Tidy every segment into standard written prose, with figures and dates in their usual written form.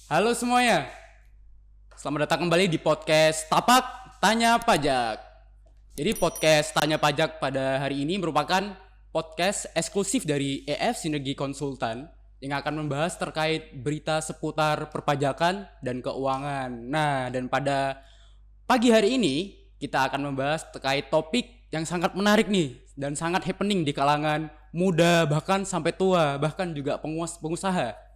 Halo semuanya, selamat datang kembali di podcast Tapak Tanya Pajak. Jadi podcast Tanya Pajak pada hari ini merupakan podcast eksklusif dari EF Sinergi Konsultan yang akan membahas terkait berita seputar perpajakan dan keuangan. Nah, dan pada pagi hari ini kita akan membahas terkait topik yang sangat menarik nih dan sangat happening di kalangan muda bahkan sampai tua, bahkan juga pengusaha.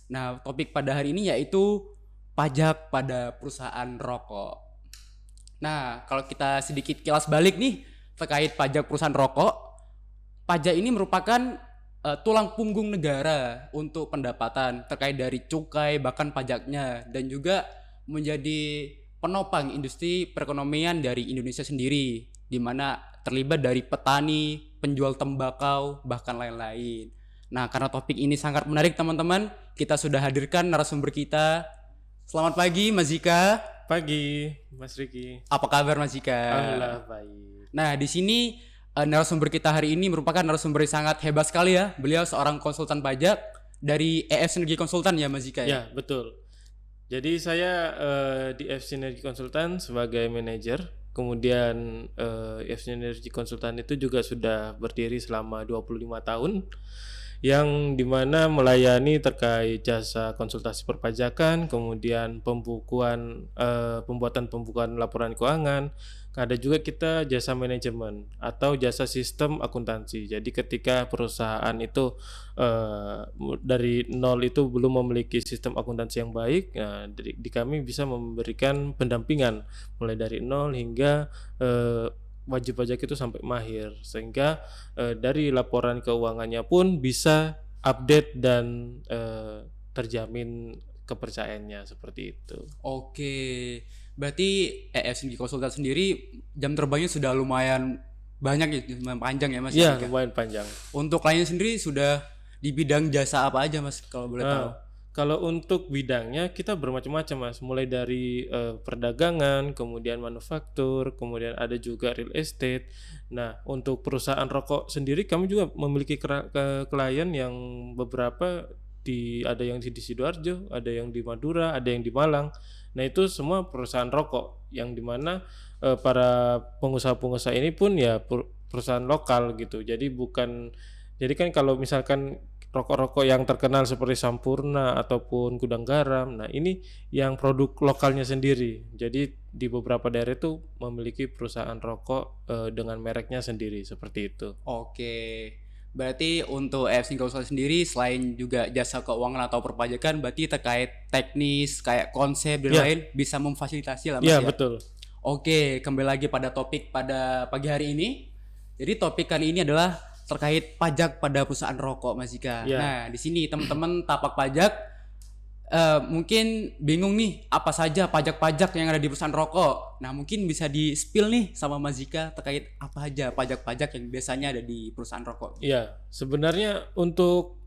Nah, topik pada hari ini yaitu pajak pada perusahaan rokok. Nah, kalau kita sedikit kilas balik nih terkait pajak perusahaan rokok, pajak ini merupakan tulang punggung negara untuk pendapatan terkait dari cukai bahkan pajaknya, dan juga menjadi penopang industri perekonomian dari Indonesia sendiri, di mana terlibat dari petani, penjual tembakau, bahkan lain-lain. Nah, karena topik ini sangat menarik teman-teman, kita sudah hadirkan narasumber kita. Selamat pagi Mas Zika. Pagi, Mas Riki. Apa kabar Mas Zika? Alhamdulillah baik. Nah, di sini narasumber kita hari ini merupakan narasumber yang sangat hebat sekali ya. Beliau seorang konsultan pajak dari EF Sinergi Konsultan ya Mas Zika ya? Ya, betul. Jadi saya di F Sinergi Konsultan sebagai manajer. Kemudian F Sinergi Konsultan itu juga sudah berdiri selama 25 tahun. Yang dimana melayani terkait jasa konsultasi perpajakan, kemudian pembuatan pembukuan laporan keuangan. Ada juga kita jasa manajemen atau jasa sistem akuntansi. Jadi ketika perusahaan itu dari nol itu belum memiliki sistem akuntansi yang baik, nah, di kami bisa memberikan pendampingan mulai dari nol hingga wajib pajak itu sampai mahir, sehingga dari laporan keuangannya pun bisa update dan terjamin kepercayaannya seperti itu. Oke. Berarti EF Sinergi Konsultan sendiri jam terbangnya sudah lumayan banyak ya, lumayan panjang ya Mas Iya, Zika? lumayan panjang. Untuk kliennya sendiri sudah di bidang jasa apa aja Mas kalau boleh tahu? Kalau untuk bidangnya kita bermacam-macam Mas, mulai dari perdagangan, kemudian manufaktur, kemudian ada juga real estate. Nah, untuk perusahaan rokok sendiri kami juga memiliki klien yang beberapa ada yang di Sidoarjo, ada yang di Madura, ada yang di Malang. Nah, itu semua perusahaan rokok yang dimana para pengusaha-pengusaha ini pun ya perusahaan lokal gitu. Jadi kan kalau misalkan rokok-rokok yang terkenal seperti Sampurna ataupun Gudang Garam, nah ini yang produk lokalnya sendiri. Jadi di beberapa daerah itu memiliki perusahaan rokok dengan mereknya sendiri seperti itu. Oke. Berarti untuk EF Sinergi Konsultan sendiri selain juga jasa keuangan atau perpajakan, berarti terkait teknis kayak konsep dan lain bisa memfasilitasi lah Mas Ya, ya. betul. Oke, kembali lagi pada topik pada pagi hari ini. Jadi topik kali ini adalah terkait pajak pada perusahaan rokok Mas Zika. Ya. Nah, di sini teman-teman tapak pajak mungkin bingung nih apa saja pajak-pajak yang ada di perusahaan rokok. Nah, mungkin bisa di-spill nih sama Mas Zika terkait apa aja pajak-pajak yang biasanya ada di perusahaan rokok. Ya, sebenarnya untuk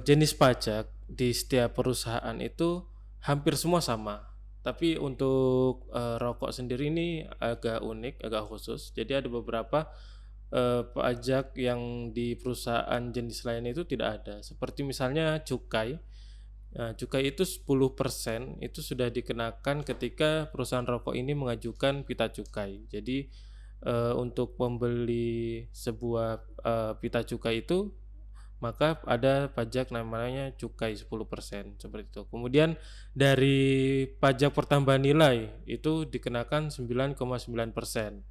jenis pajak di setiap perusahaan itu hampir semua sama. Tapi untuk rokok sendiri ini agak unik, agak khusus. Jadi ada beberapa pajak yang di perusahaan jenis lain itu tidak ada. Seperti misalnya cukai. Nah, cukai itu 10% itu sudah dikenakan ketika perusahaan rokok ini mengajukan pita cukai. Jadi untuk membeli sebuah pita cukai itu maka ada pajak namanya cukai 10% seperti itu. Kemudian dari pajak pertambahan nilai itu dikenakan 9,9%.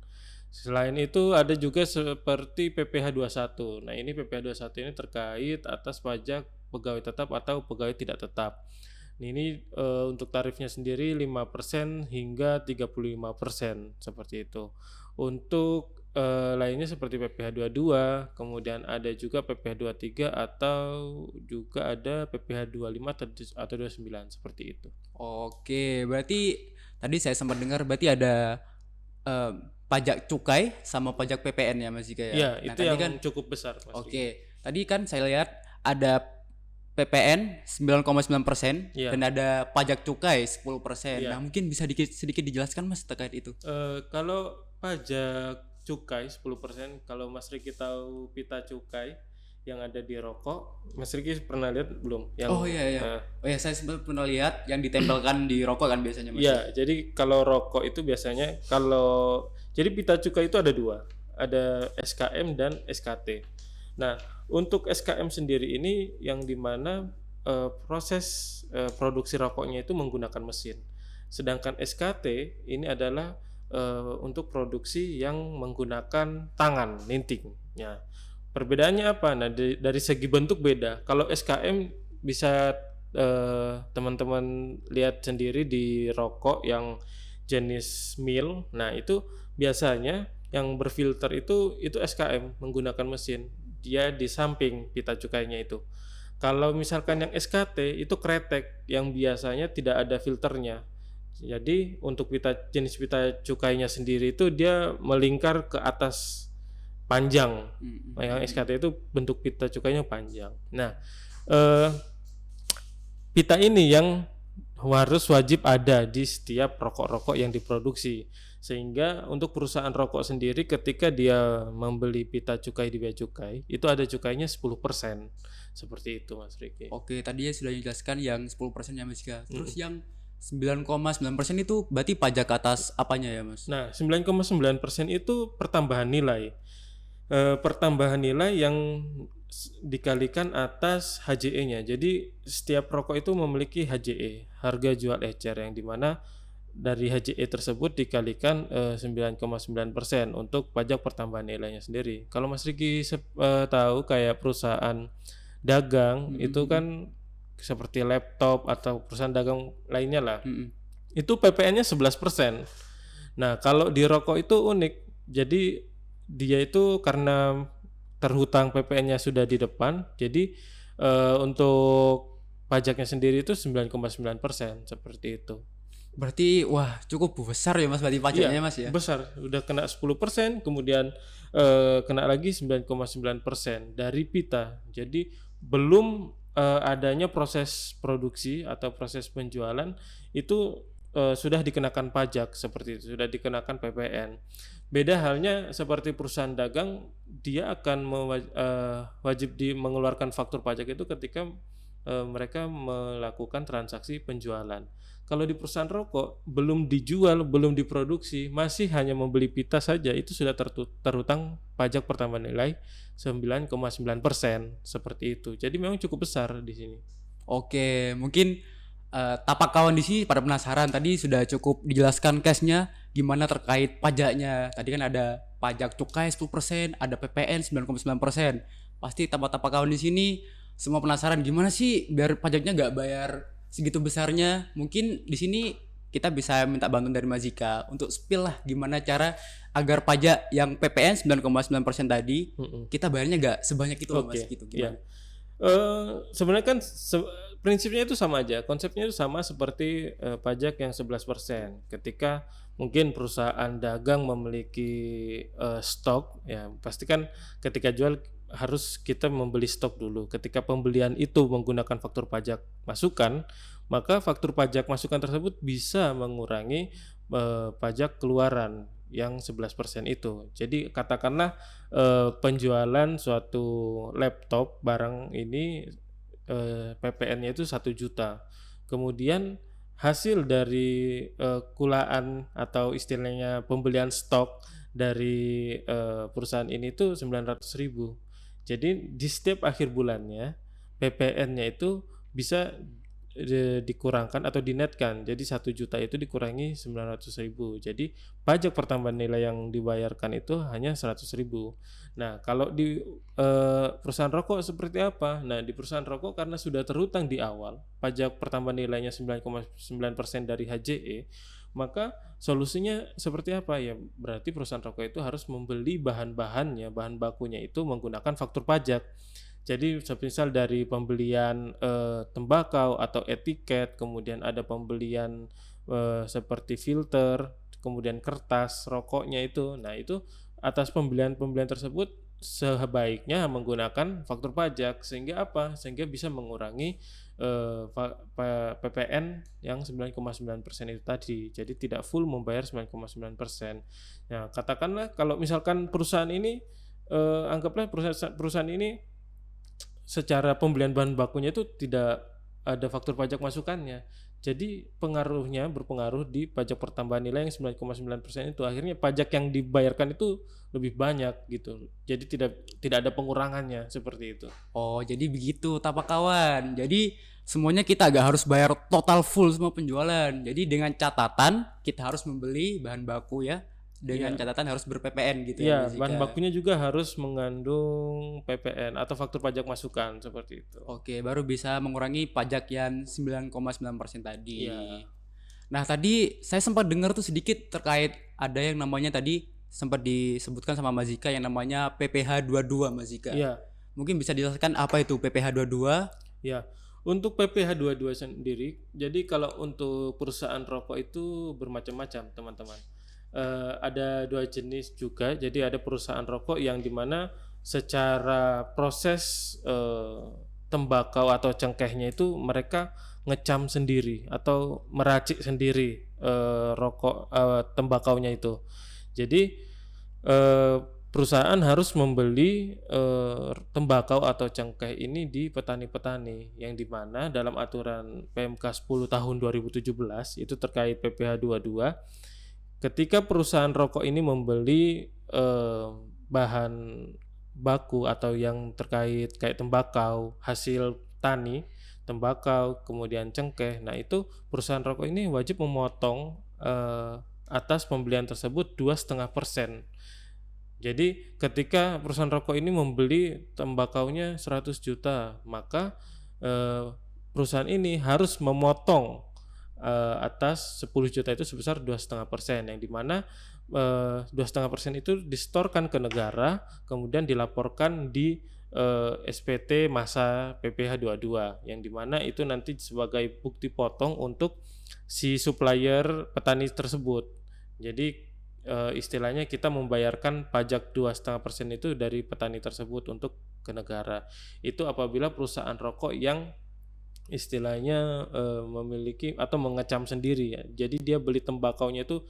Selain itu ada juga seperti PPh 21. Nah, ini PPh 21 ini terkait atas pajak pegawai tetap atau pegawai tidak tetap. Ini untuk tarifnya sendiri 5% hingga 35% seperti itu. Untuk lainnya seperti PPh 22, kemudian ada juga PPh 23 atau juga ada PPh 25 atau 29 seperti itu. Oke, berarti tadi saya sempat dengar berarti ada pajak cukai sama pajak PPN ya Mas Zika ya. Ya, Nah, itu tadi yang kan cukup besar Mas. Oke, tadi kan saya lihat ada PPN 9,9% Iya. dan ada pajak cukai 10%. Iya. Nah, mungkin bisa sedikit dijelaskan Mas terkait itu. Kalau pajak cukai 10%, kalau Mas Riki tahu pita cukai yang ada di rokok. Mas Riki pernah lihat belum? Yang, Oh iya. Oh ya, saya sempat pernah lihat yang ditempelkan di rokok kan biasanya Mas. Iya, jadi kalau rokok itu biasanya jadi pita cukai itu ada dua, ada SKM dan SKT. Nah, untuk SKM sendiri ini yang dimana proses produksi rokoknya itu menggunakan mesin, sedangkan SKT ini adalah untuk produksi yang menggunakan tangan, ninting. Ya, perbedaannya apa? Nah, dari segi bentuk beda. Kalau SKM bisa teman-teman lihat sendiri di rokok yang jenis mil. Nah, itu biasanya yang berfilter itu SKM menggunakan mesin. Dia di samping pita cukainya itu. Kalau misalkan yang SKT itu kretek yang biasanya tidak ada filternya. Jadi untuk jenis pita cukainya sendiri itu dia melingkar ke atas panjang. Yang SKT itu bentuk pita cukainya panjang. Nah, pita ini yang harus wajib ada di setiap rokok-rokok yang diproduksi, sehingga untuk perusahaan rokok sendiri ketika dia membeli pita cukai di bea cukai itu ada cukainya 10%, seperti itu Mas Riki. Oke, tadi sudah dijelaskan yang 10% ya Mas Jika. Terus yang 9,9% itu berarti pajak atas apanya ya Mas? Nah, 9,9% itu pertambahan nilai. Pertambahan nilai yang dikalikan atas HJE-nya. Jadi setiap rokok itu memiliki HJE, harga jual ecer, yang dimana dari HJE tersebut dikalikan 9,9% untuk pajak pertambahan nilainya sendiri. Kalau Mas Riki tahu kayak perusahaan dagang itu kan seperti laptop atau perusahaan dagang lainnya lah, itu PPN-nya 11%. Nah, kalau di rokok itu unik. Jadi dia itu karena terhutang PPN-nya sudah di depan, jadi untuk pajaknya sendiri itu 9,9%, seperti itu. Berarti wah cukup besar ya Mas berarti pajaknya Mas ya? Besar, udah kena 10%, kemudian kena lagi 9,9% dari pita. Jadi belum adanya proses produksi atau proses penjualan itu sudah dikenakan pajak, seperti itu, sudah dikenakan PPN. Beda halnya seperti perusahaan dagang, dia akan wajib mengeluarkan faktur pajak itu ketika mereka melakukan transaksi penjualan. Kalau di perusahaan rokok belum dijual, belum diproduksi, masih hanya membeli pita saja, itu sudah terhutang pajak pertambahan nilai 9,9%, seperti itu. Jadi memang cukup besar di sini. Oke, mungkin tapak kawan di sini pada penasaran. Tadi sudah cukup dijelaskan case-nya gimana terkait pajaknya. Tadi kan ada pajak cukai 10%, ada PPN 9,9%. Pasti tapak kawan di sini semua penasaran gimana sih biar pajaknya nggak bayar segitu besarnya. Mungkin di sini kita bisa minta bantuan dari Mas Zika untuk spill lah gimana cara agar pajak yang PPN 9,9% tadi kita bayarnya nggak sebanyak itu loh Mas gitu. Gimana? Sebenarnya kan prinsipnya itu sama aja, konsepnya itu sama seperti pajak yang 11%. Ketika mungkin perusahaan dagang memiliki stok, ya pasti kan ketika jual harus kita membeli stok dulu. Ketika pembelian itu menggunakan faktur pajak masukan, maka faktur pajak masukan tersebut bisa mengurangi pajak keluaran yang 11% itu. Jadi katakanlah penjualan suatu laptop barang ini PPN-nya itu 1 juta. Kemudian hasil dari kulaan atau istilahnya pembelian stok dari perusahaan ini itu 900.000. Jadi di setiap akhir bulannya PPN-nya itu bisa dikurangkan atau dinetkan. Jadi 1 juta itu dikurangi 900.000. Jadi pajak pertambahan nilai yang dibayarkan itu hanya 100.000. Nah, kalau di perusahaan rokok seperti apa? Nah, di perusahaan rokok karena sudah terhutang di awal, pajak pertambahan nilainya 9,9% dari HJE, maka solusinya seperti apa ya? Berarti perusahaan rokok itu harus membeli bahan-bahannya, bahan bakunya itu menggunakan faktur pajak. Jadi semisal dari pembelian tembakau atau etiket, kemudian ada pembelian seperti filter, kemudian kertas rokoknya itu. Nah, itu atas pembelian tersebut sebaiknya menggunakan faktur pajak, sehingga apa? Sehingga bisa mengurangi PPN yang 9,9% itu tadi. Jadi tidak full membayar 9,9%. Nah, katakanlah kalau misalkan perusahaan ini anggaplah perusahaan ini secara pembelian bahan bakunya itu tidak ada faktur pajak masukannya. Jadi berpengaruh di pajak pertambahan nilai yang 9,9% itu. Akhirnya pajak yang dibayarkan itu lebih banyak gitu. Jadi tidak ada pengurangannya seperti itu. Oh, jadi begitu tapak kawan. Jadi semuanya kita agak harus bayar total full semua penjualan. Jadi dengan catatan kita harus membeli bahan baku ya. Dengan catatan harus ber-PPN gitu ya. Iya, bahan bakunya juga harus mengandung PPN atau faktur pajak masukan seperti itu. Oke, baru bisa mengurangi pajak yang 9,9% tadi. Iya. Nah, tadi saya sempat dengar tuh sedikit terkait ada yang namanya tadi sempat disebutkan sama Mas Zika yang namanya PPh 22 Mas Zika. Iya. Mungkin bisa dijelaskan apa itu PPh 22? Ya, untuk PPh 22 sendiri, jadi kalau untuk perusahaan rokok itu bermacam-macam, teman-teman. Ada 2 jenis juga. Jadi ada perusahaan rokok yang dimana secara proses tembakau atau cengkehnya itu mereka ngecam sendiri atau meracik sendiri tembakaunya itu. Jadi perusahaan harus membeli tembakau atau cengkeh ini di petani-petani yang dimana dalam aturan PMK 10 tahun 2017 itu terkait PPh 22, ketika perusahaan rokok ini membeli bahan baku atau yang terkait kayak tembakau hasil tani, tembakau kemudian cengkeh, nah itu perusahaan rokok ini wajib memotong atas pembelian tersebut 2,5%. Jadi ketika perusahaan rokok ini membeli tembakaunya 100 juta, maka perusahaan ini harus memotong atas 10 juta itu sebesar 2,5%, yang dimana 2,5% itu disetorkan ke negara, kemudian dilaporkan di SPT masa PPh 22, yang dimana itu nanti sebagai bukti potong untuk si supplier petani tersebut. Jadi istilahnya kita membayarkan pajak 2,5% itu dari petani tersebut untuk ke negara. Itu apabila perusahaan rokok yang istilahnya memiliki atau mengecam sendiri ya. Jadi dia beli tembakaunya itu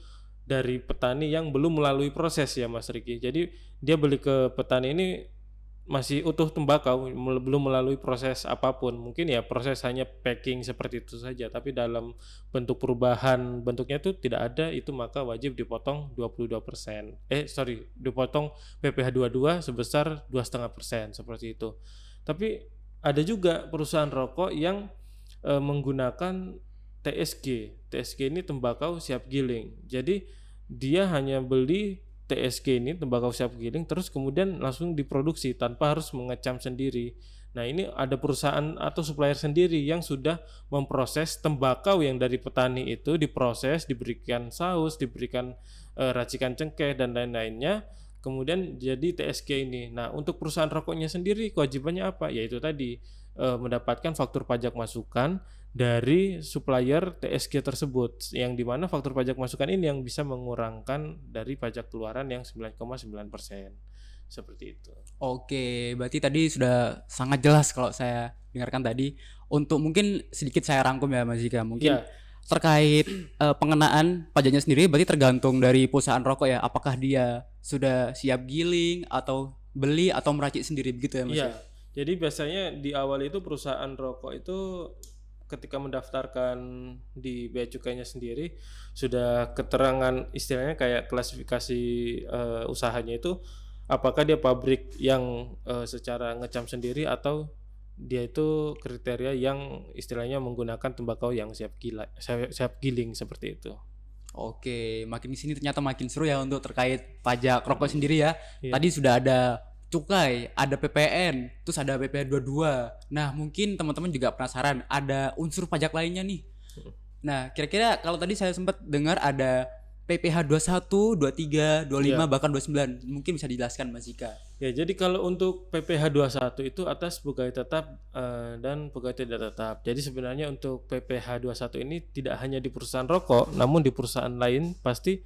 dari petani yang belum melalui proses ya Mas Riki. Jadi dia beli ke petani ini masih utuh tembakau, belum melalui proses apapun. Mungkin ya proses hanya packing seperti itu saja, tapi dalam bentuk perubahan bentuknya itu tidak ada, itu maka wajib dipotong 22%. Dipotong PPh 22 sebesar 2,5% seperti itu. Tapi ada juga perusahaan rokok yang menggunakan TSG. TSG ini tembakau siap giling. Jadi dia hanya beli TSG ini tembakau siap giling terus kemudian langsung diproduksi tanpa harus mengecam sendiri. Nah, ini ada perusahaan atau supplier sendiri yang sudah memproses tembakau yang dari petani itu, diproses, diberikan saus, diberikan racikan cengkeh dan lain-lainnya, kemudian jadi TSG ini. Nah, untuk perusahaan rokoknya sendiri kewajibannya apa? Yaitu tadi mendapatkan faktur pajak masukan dari supplier TSG tersebut, yang dimana faktur pajak masukan ini yang bisa mengurangkan dari pajak keluaran yang 9,9%. Seperti itu. Oke, berarti tadi sudah sangat jelas kalau saya dengarkan tadi. Untuk mungkin sedikit saya rangkum ya Mas Zika. Mungkin terkait pengenaan pajaknya sendiri berarti tergantung dari perusahaan rokok ya. Apakah dia sudah siap giling atau beli atau meracik sendiri begitu ya Mas? Iya. Jadi biasanya di awal itu perusahaan rokok itu ketika mendaftarkan di bea cukainya sendiri sudah keterangan istilahnya kayak klasifikasi usahanya itu apakah dia pabrik yang secara ngecam sendiri atau dia itu kriteria yang istilahnya menggunakan tembakau yang siap giling seperti itu. Oke, makin di sini ternyata makin seru ya untuk terkait pajak rokok sendiri ya. Iya. Tadi sudah ada cukai, ada PPN, terus ada PPh 22. Nah, mungkin teman-teman juga penasaran ada unsur pajak lainnya nih. Nah, kira-kira kalau tadi saya sempat dengar ada PPh 21, 23, 25 bahkan 29. Mungkin bisa dijelaskan Mas Zika. Ya, jadi kalau untuk PPh 21 itu atas pegawai tetap dan pegawai tidak tetap. Jadi sebenarnya untuk PPh 21 ini tidak hanya di perusahaan rokok, namun di perusahaan lain pasti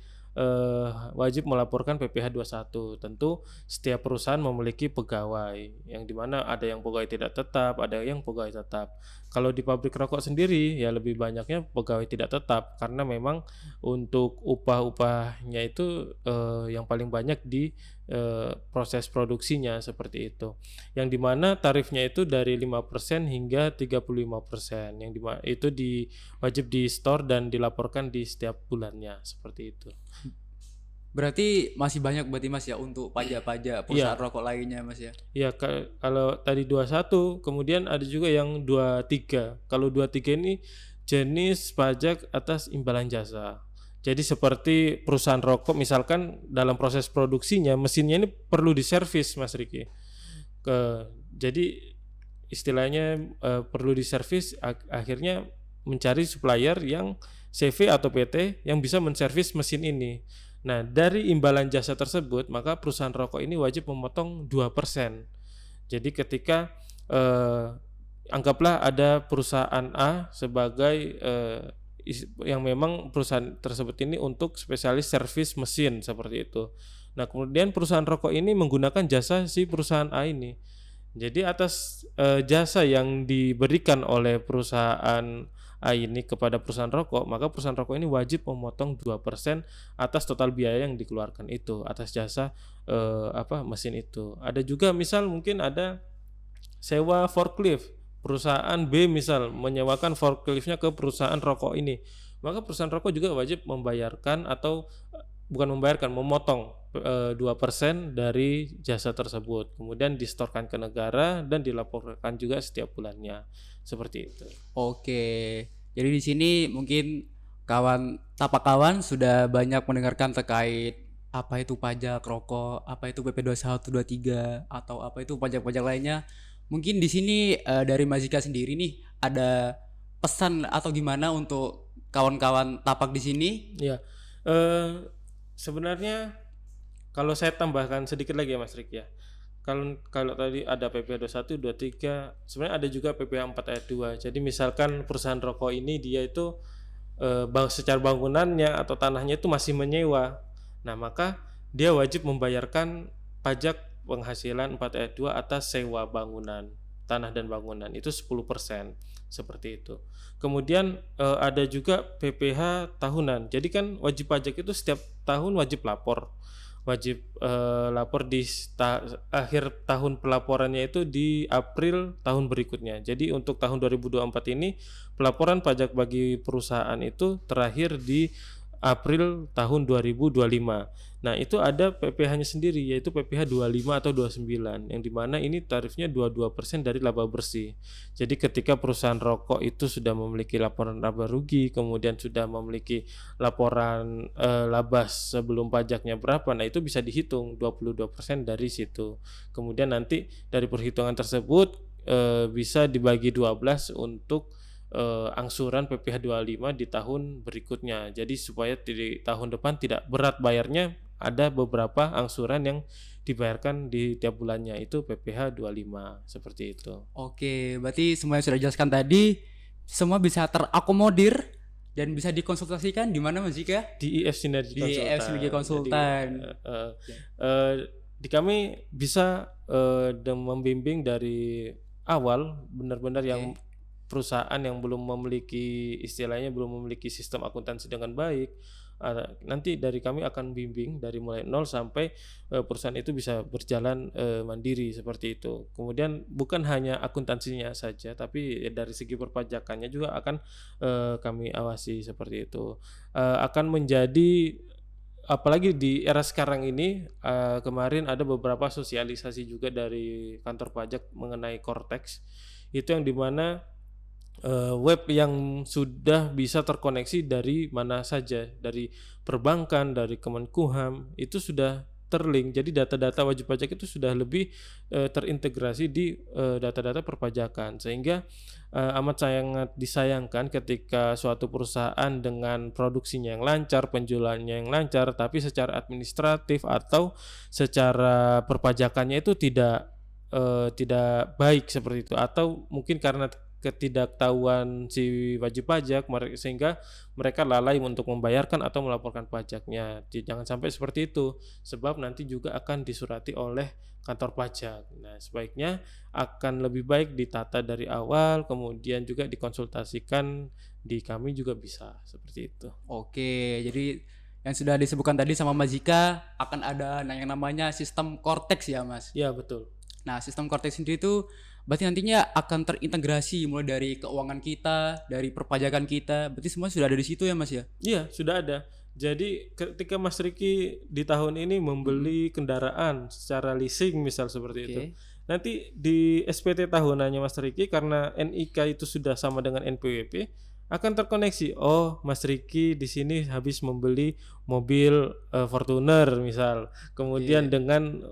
wajib melaporkan PPh 21. Tentu setiap perusahaan memiliki pegawai, yang dimana ada yang pegawai tidak tetap, ada yang pegawai tetap. Kalau di pabrik rokok sendiri ya lebih banyaknya pegawai tidak tetap, karena memang untuk upah-upahnya itu yang paling banyak di proses produksinya seperti itu. Yang dimana tarifnya itu dari 5% hingga 35%, yang itu wajib di store dan dilaporkan di setiap bulannya seperti itu. Berarti masih banyak berarti Mas ya untuk pajak-pajak perusahaan Iya. rokok lainnya Mas ya. Ya, kalau tadi 21, kemudian ada juga yang 23. Kalau 23 ini jenis pajak atas imbalan jasa. Jadi seperti perusahaan rokok misalkan dalam proses produksinya mesinnya ini perlu diservis Mas Riki. Jadi istilahnya perlu diservis, akhirnya mencari supplier yang CV atau PT yang bisa menservis mesin ini. Nah, dari imbalan jasa tersebut, maka perusahaan rokok ini wajib memotong 2%. Jadi ketika anggaplah ada perusahaan A sebagai yang memang perusahaan tersebut ini untuk spesialis servis mesin seperti itu. Nah, kemudian perusahaan rokok ini menggunakan jasa si perusahaan A ini. Jadi atas jasa yang diberikan oleh perusahaan A ini kepada perusahaan rokok, maka perusahaan rokok ini wajib memotong 2% atas total biaya yang dikeluarkan itu atas jasa mesin itu. Ada juga misal mungkin ada sewa forklift. Perusahaan B misal menyewakan forkliftnya ke perusahaan rokok ini, maka perusahaan rokok juga wajib membayarkan atau memotong 2% dari jasa tersebut, kemudian distorkan ke negara dan dilaporkan juga setiap bulannya seperti itu. Oke. Jadi di sini mungkin tapak kawan sudah banyak mendengarkan terkait apa itu pajak rokok, apa itu PP 21 23 atau apa itu pajak-pajak lainnya. Mungkin di sini dari Mas Zika sendiri nih ada pesan atau gimana untuk kawan-kawan tapak di sini? Ya, sebenarnya kalau saya tambahkan sedikit lagi ya Mas Rik ya. Kalau tadi ada PPh 21, 23, sebenarnya ada juga PPh 4 ayat 2. Jadi misalkan perusahaan rokok ini dia itu secara bangunannya atau tanahnya itu masih menyewa. Nah, maka dia wajib membayarkan pajak penghasilan 4 ayat 2 atas sewa bangunan, tanah dan bangunan itu 10% seperti itu. Kemudian ada juga PPh tahunan. Jadi kan wajib pajak itu setiap tahun wajib lapor. Lapor di akhir tahun pelaporannya itu di April tahun berikutnya. Jadi untuk tahun 2024 ini pelaporan pajak bagi perusahaan itu terakhir di April tahun 2025. Nah, itu ada PPh-nya sendiri yaitu PPh 25 atau 29 yang dimana ini tarifnya 22% dari laba bersih. Jadi ketika perusahaan rokok itu sudah memiliki laporan laba rugi, kemudian sudah memiliki laporan laba sebelum pajaknya berapa, nah itu bisa dihitung 22% dari situ. Kemudian nanti dari perhitungan tersebut bisa dibagi 12 untuk angsuran PPh 25 di tahun berikutnya. Jadi supaya di tahun depan tidak berat bayarnya, ada beberapa angsuran yang dibayarkan di tiap bulannya itu PPh 25 seperti itu. Oke, berarti semua yang sudah dijelaskan tadi semua bisa terakomodir dan bisa dikonsultasikan di mana Mas Zika? Di IF Sinergi Konsultan. Di IF Sinergi Konsultan. Di kami bisa membimbing dari awal benar-benar yang perusahaan yang belum memiliki sistem akuntansi dengan baik, nanti dari kami akan bimbing dari mulai nol sampai perusahaan itu bisa berjalan mandiri seperti itu. Kemudian bukan hanya akuntansinya saja, tapi dari segi perpajakannya juga akan kami awasi seperti itu. Akan menjadi apalagi di era sekarang ini, kemarin ada beberapa sosialisasi juga dari kantor pajak mengenai Cortex, itu yang dimana web yang sudah bisa terkoneksi dari mana saja, dari perbankan, dari Kemenkumham, itu sudah terlink. Jadi data-data wajib pajak itu sudah lebih terintegrasi di data-data perpajakan, sehingga amat sangat disayangkan ketika suatu perusahaan dengan produksinya yang lancar, penjualannya yang lancar, tapi secara administratif atau secara perpajakannya itu tidak baik seperti itu, atau mungkin karena ketidaktahuan si wajib pajak sehingga mereka lalai untuk membayarkan atau melaporkan pajaknya. Jangan sampai seperti itu, sebab nanti juga akan disurati oleh kantor pajak. Nah, sebaiknya akan lebih baik ditata dari awal, kemudian juga dikonsultasikan di kami juga bisa seperti itu. Oke, jadi yang sudah disebutkan tadi sama Mas Zika akan ada yang namanya sistem Cortex ya Mas. Ya, betul. Nah, sistem Cortex sendiri itu berarti nantinya akan terintegrasi mulai dari keuangan kita, dari perpajakan kita. Berarti semua sudah ada di situ ya Mas ya? Iya, sudah ada. Jadi ketika Mas Riki di tahun ini membeli kendaraan secara leasing misal seperti itu. Nanti di SPT tahunannya Mas Riki karena NIK itu sudah sama dengan NPWP akan terkoneksi. Oh, Mas Riki di sini habis membeli mobil Fortuner misal. Kemudian dengan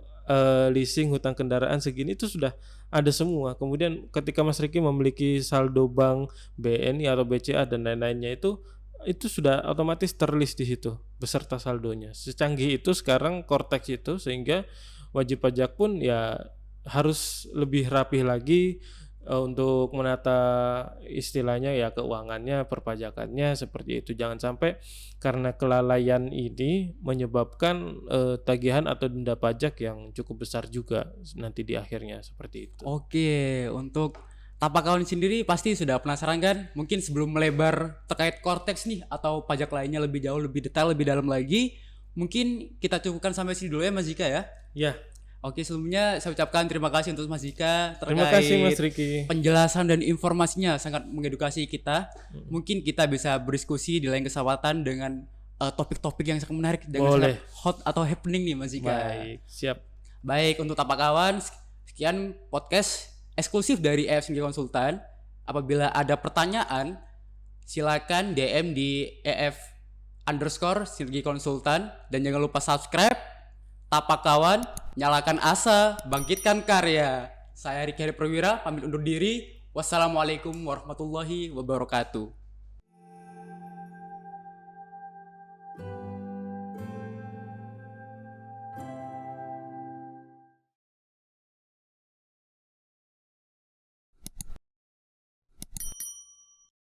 leasing hutang kendaraan segini itu sudah ada semua. Kemudian ketika Mas Riki memiliki saldo bank BNI atau BCA dan lain-lainnya itu sudah otomatis terlist di situ beserta saldonya. Secanggih itu sekarang Cortex itu sehingga wajib pajak pun ya harus lebih rapih lagi untuk menata istilahnya ya keuangannya, perpajakannya seperti itu. Jangan sampai karena kelalaian ini menyebabkan tagihan atau denda pajak yang cukup besar juga nanti di akhirnya seperti itu. Oke, untuk tapak kawan sendiri pasti sudah penasaran kan? Mungkin sebelum melebar terkait Cortex nih atau pajak lainnya lebih jauh, lebih detail, lebih dalam lagi, mungkin kita cukupkan sampai sini dulu ya Mas Zika ya. Ya. Oke, sebelumnya saya ucapkan terima kasih untuk Mas Zika Terima kasih Mas Riki. penjelasan dan informasinya sangat mengedukasi kita. Mungkin kita bisa berdiskusi di lain kesempatan dengan topik-topik yang sangat menarik dengan sangat hot atau happening nih Mas Zika. Baik, siap. Baik, untuk tapak kawan, sekian podcast eksklusif dari EF Sinergi Konsultan. Apabila ada pertanyaan, silakan DM di EF_Sinergi Konsultan dan jangan lupa subscribe. Tapak kawan, nyalakan asa, bangkitkan karya. Saya Riki Heri Perwira, pamit undur diri. Wassalamualaikum warahmatullahi wabarakatuh.